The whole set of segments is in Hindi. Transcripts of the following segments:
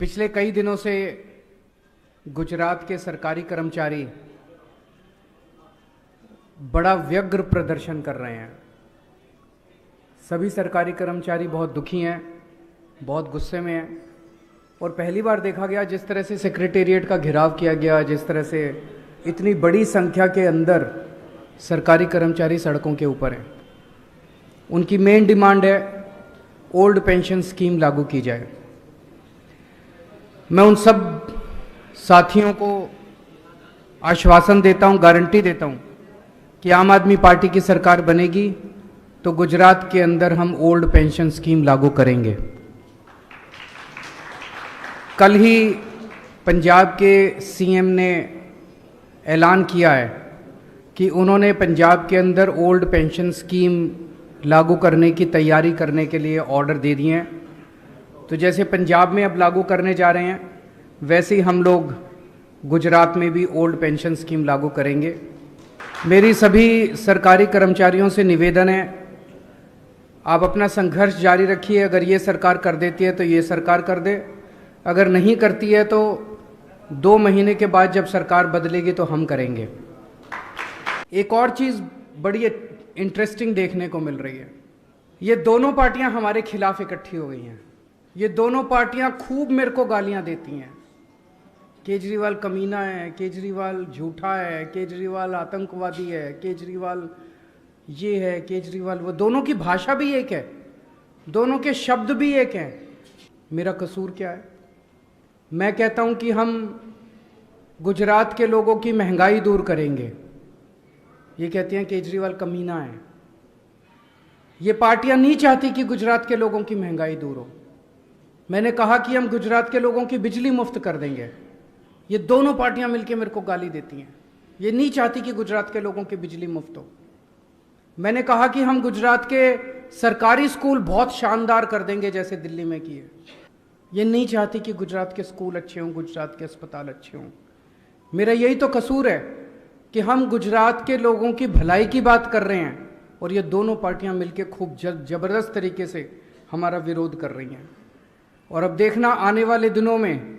पिछले कई दिनों से गुजरात के सरकारी कर्मचारी बड़ा व्यग्र प्रदर्शन कर रहे हैं। सभी सरकारी कर्मचारी बहुत दुखी हैं, बहुत गुस्से में हैं और पहली बार देखा गया जिस तरह से सेक्रेटेरिएट का घेराव किया गया, जिस तरह से इतनी बड़ी संख्या के अंदर सरकारी कर्मचारी सड़कों के ऊपर हैं। उनकी मेन डिमांड है ओल्ड पेंशन स्कीम लागू की जाए। मैं उन सब साथियों को आश्वासन देता हूं, गारंटी देता हूं कि आम आदमी पार्टी की सरकार बनेगी तो गुजरात के अंदर हम ओल्ड पेंशन स्कीम लागू करेंगे। कल ही पंजाब के सीएम ने ऐलान किया है कि उन्होंने पंजाब के अंदर ओल्ड पेंशन स्कीम लागू करने की तैयारी करने के लिए ऑर्डर दे दिए हैं। तो जैसे पंजाब में अब लागू करने जा रहे हैं, वैसे ही हम लोग गुजरात में भी ओल्ड पेंशन स्कीम लागू करेंगे। मेरी सभी सरकारी कर्मचारियों से निवेदन है, आप अपना संघर्ष जारी रखिए। अगर ये सरकार कर देती है तो ये सरकार कर दे, अगर नहीं करती है तो 2 महीने के बाद जब सरकार बदलेगी तो हम करेंगे। एक और चीज़ बड़ी इंटरेस्टिंग देखने को मिल रही है, ये दोनों पार्टियां हमारे खिलाफ इकट्ठी हो गई हैं। ये दोनों पार्टियां खूब मेरे को गालियां देती हैं। केजरीवाल कमीना है, केजरीवाल झूठा है, केजरीवाल आतंकवादी है, केजरीवाल ये है, केजरीवाल वो। दोनों की भाषा भी एक है, दोनों के शब्द भी एक हैं। मेरा कसूर क्या है? मैं कहता हूं कि हम गुजरात के लोगों की महंगाई दूर करेंगे। ये कहते हैं केजरीवाल कमीना है। ये पार्टियां नहीं चाहती कि गुजरात के लोगों की महंगाई दूर हो। मैंने कहा कि हम गुजरात के लोगों की बिजली मुफ्त कर देंगे। ये दोनों पार्टियां मिलकर मेरे को गाली देती हैं। ये नहीं चाहती कि गुजरात के लोगों की बिजली मुफ्त हो। मैंने कहा कि हम गुजरात के सरकारी स्कूल बहुत शानदार कर देंगे जैसे दिल्ली में किए। ये नहीं चाहती कि गुजरात के स्कूल अच्छे हों, गुजरात के अस्पताल अच्छे हों। मेरा यही तो कसूर है कि हम गुजरात के लोगों की भलाई की बात कर रहे हैं और ये दोनों पार्टियां मिलकर खूब जबरदस्त तरीके से हमारा विरोध कर रही हैं। और अब देखना, आने वाले दिनों में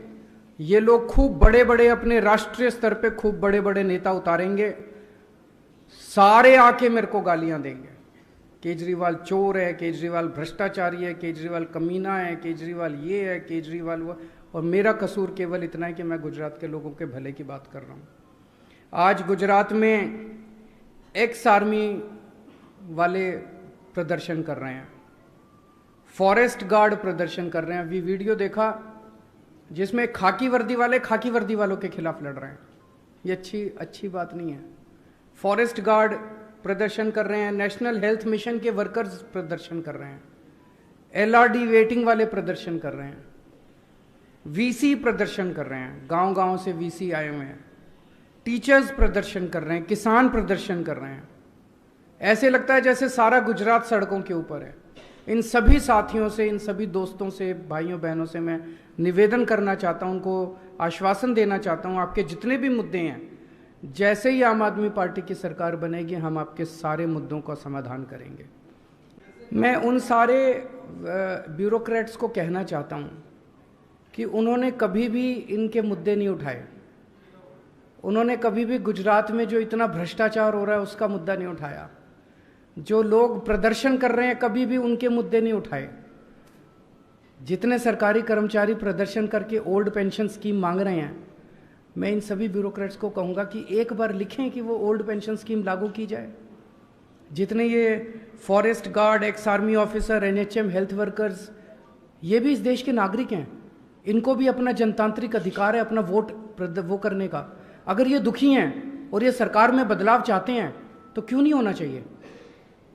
ये लोग खूब बड़े बड़े अपने राष्ट्रीय स्तर पे खूब बड़े बड़े नेता उतारेंगे, सारे आके मेरे को गालियां देंगे। केजरीवाल चोर है, केजरीवाल भ्रष्टाचारी है, केजरीवाल कमीना है, केजरीवाल ये है, केजरीवाल वो। और मेरा कसूर केवल इतना है कि मैं गुजरात के लोगों के भले की बात कर रहा हूँ। आज गुजरात में एक्स आर्मी वाले प्रदर्शन कर रहे हैं, फॉरेस्ट गार्ड प्रदर्शन कर रहे हैं। अभी वीडियो देखा जिसमें खाकी वर्दी वालों के खिलाफ लड़ रहे हैं। ये अच्छी बात नहीं है। फॉरेस्ट गार्ड प्रदर्शन कर रहे हैं, नेशनल हेल्थ मिशन के वर्कर्स प्रदर्शन कर रहे हैं, एलआरडी वेटिंग वाले प्रदर्शन कर रहे हैं, वीसी प्रदर्शन कर रहे हैं, गांव-गांव से वीसी आए हुए हैं, टीचर्स प्रदर्शन कर रहे हैं, किसान प्रदर्शन कर रहे हैं। ऐसे लगता है जैसे सारा गुजरात सड़कों के ऊपर है। इन सभी साथियों से, इन सभी दोस्तों से, भाइयों बहनों से मैं निवेदन करना चाहता हूं, उनको आश्वासन देना चाहता हूं, आपके जितने भी मुद्दे हैं, जैसे ही आम आदमी पार्टी की सरकार बनेगी हम आपके सारे मुद्दों का समाधान करेंगे। मैं उन सारे ब्यूरोक्रेट्स को कहना चाहता हूं कि उन्होंने कभी भी इनके मुद्दे नहीं उठाए। उन्होंने कभी भी गुजरात में जो इतना भ्रष्टाचार हो रहा है उसका मुद्दा नहीं उठाया। जो लोग प्रदर्शन कर रहे हैं कभी भी उनके मुद्दे नहीं उठाए। जितने सरकारी कर्मचारी प्रदर्शन करके ओल्ड पेंशन स्कीम मांग रहे हैं, मैं इन सभी ब्यूरोक्रेट्स को कहूंगा कि एक बार लिखें कि वो ओल्ड पेंशन स्कीम लागू की जाए। जितने ये forest guard, ex army officer, NHM, health workers, ये भी इस देश के नागरिक हैं। इनको भी अपना जनतांत्रिक अधिकार है अपना वोट वो करने का। अगर ये दुखी हैं और ये सरकार में बदलाव चाहते हैं तो क्यों नहीं होना चाहिए?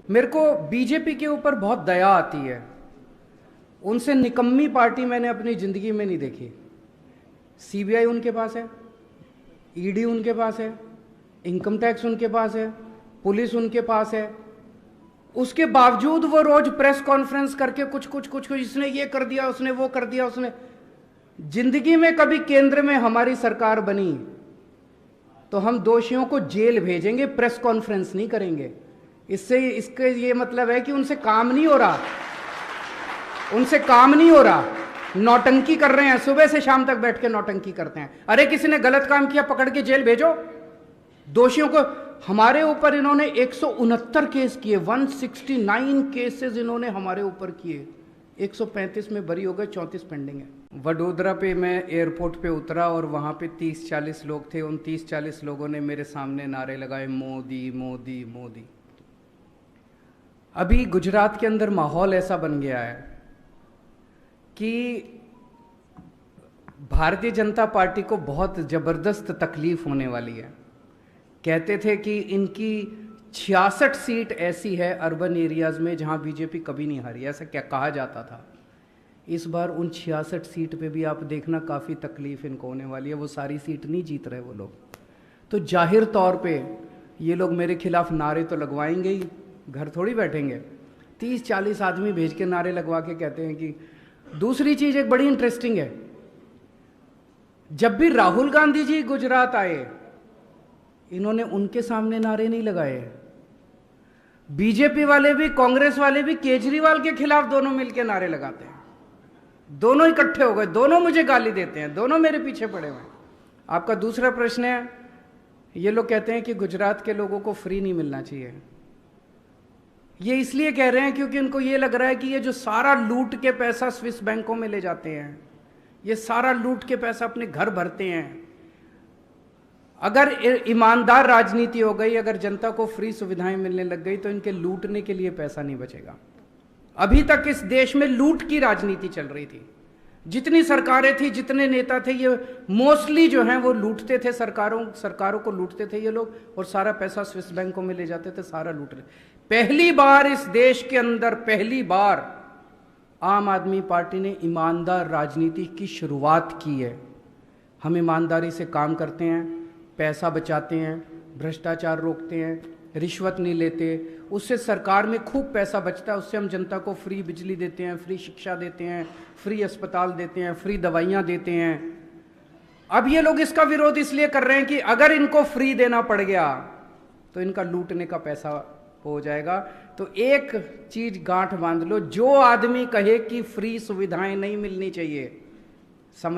मेरे को बीजेपी के ऊपर बहुत दया आती है। उनसे निकम्मी पार्टी मैंने अपनी जिंदगी में नहीं देखी। सीबीआई उनके पास है, ईडी उनके पास है, इनकम टैक्स उनके पास है, पुलिस उनके पास है। उसके बावजूद वो रोज प्रेस कॉन्फ्रेंस करके कुछ इसने ये कर दिया, उसने वो कर दिया, उसने। जिंदगी में कभी केंद्र में हमारी सरकार बनी तो हम दोषियों को जेल भेजेंगे, प्रेस कॉन्फ्रेंस नहीं करेंगे। इसके ये मतलब है कि उनसे काम नहीं हो रहा, नौटंकी कर रहे हैं, सुबह से शाम तक बैठ के नौटंकी करते हैं। अरे किसी ने गलत काम किया, पकड़ के जेल भेजो दोषियों को। हमारे ऊपर इन्होंने 169 केस किए, 169 केसेस इन्होंने हमारे ऊपर किए। 135 में बरी हो गए, 34 पेंडिंग है। वडोदरा पे मैं एयरपोर्ट पे उतरा और वहाँ पे 30-40 लोग थे। उन 30-40 लोगों ने मेरे सामने नारे लगाए, मोदी मोदी मोदी। अभी गुजरात के अंदर माहौल ऐसा बन गया है कि भारतीय जनता पार्टी को बहुत ज़बरदस्त तकलीफ होने वाली है। कहते थे कि इनकी 66 सीट ऐसी है अर्बन एरियाज़ में जहां बीजेपी कभी नहीं हारी, ऐसा क्या कहा जाता था। इस बार उन 66 सीट पे भी आप देखना काफ़ी तकलीफ इनको होने वाली है। वो सारी सीट नहीं जीत रहे वो लोग, तो जाहिर तौर पे ये लोग मेरे खिलाफ नारे तो लगवाएंगे ही, घर थोड़ी बैठेंगे। 30-40 आदमी भेज के नारे लगवा के कहते हैं कि। दूसरी चीज एक बड़ी इंटरेस्टिंग है, जब भी राहुल गांधी जी गुजरात आए इन्होंने उनके सामने नारे नहीं लगाए। बीजेपी वाले भी कांग्रेस वाले भी केजरीवाल के खिलाफ दोनों मिलकर नारे लगाते हैं। दोनों इकट्ठे हो गए, दोनों मुझे गाली देते हैं, दोनों मेरे पीछे पड़े हुए हैं। आपका दूसरा प्रश्न है, ये लोग कहते हैं कि गुजरात के लोगों को फ्री नहीं मिलना चाहिए। ये इसलिए कह रहे हैं क्योंकि उनको ये लग रहा है कि ये जो सारा लूट के पैसा स्विस बैंकों में ले जाते हैं, ये सारा लूट के पैसा अपने घर भरते हैं। अगर ईमानदार राजनीति हो गई, अगर जनता को फ्री सुविधाएं मिलने लग गई तो इनके लूटने के लिए पैसा नहीं बचेगा। अभी तक इस देश में लूट की राजनीति चल रही थी। जितनी सरकारें थी, जितने नेता थे, ये मोस्टली जो हैं वो लूटते थे, सरकारों को लूटते थे ये लोग, और सारा पैसा स्विस बैंकों में ले जाते थे, सारा लूट रहे। पहली बार इस देश के अंदर, पहली बार आम आदमी पार्टी ने ईमानदार राजनीति की शुरुआत की है। हम ईमानदारी से काम करते हैं, पैसा बचाते हैं, भ्रष्टाचार रोकते हैं, रिश्वत नहीं लेते, उससे सरकार में खूब पैसा बचता है। उससे हम जनता को फ्री बिजली देते हैं, फ्री शिक्षा देते हैं, फ्री अस्पताल देते हैं, फ्री दवाइयाँ देते हैं। अब ये लोग इसका विरोध इसलिए कर रहे हैं कि अगर इनको फ्री देना पड़ गया तो इनका लूटने का पैसा हो जाएगा। तो एक चीज गांठ बांध लो, जो आदमी कहे कि फ्री सुविधाएं नहीं मिलनी चाहिए, समझ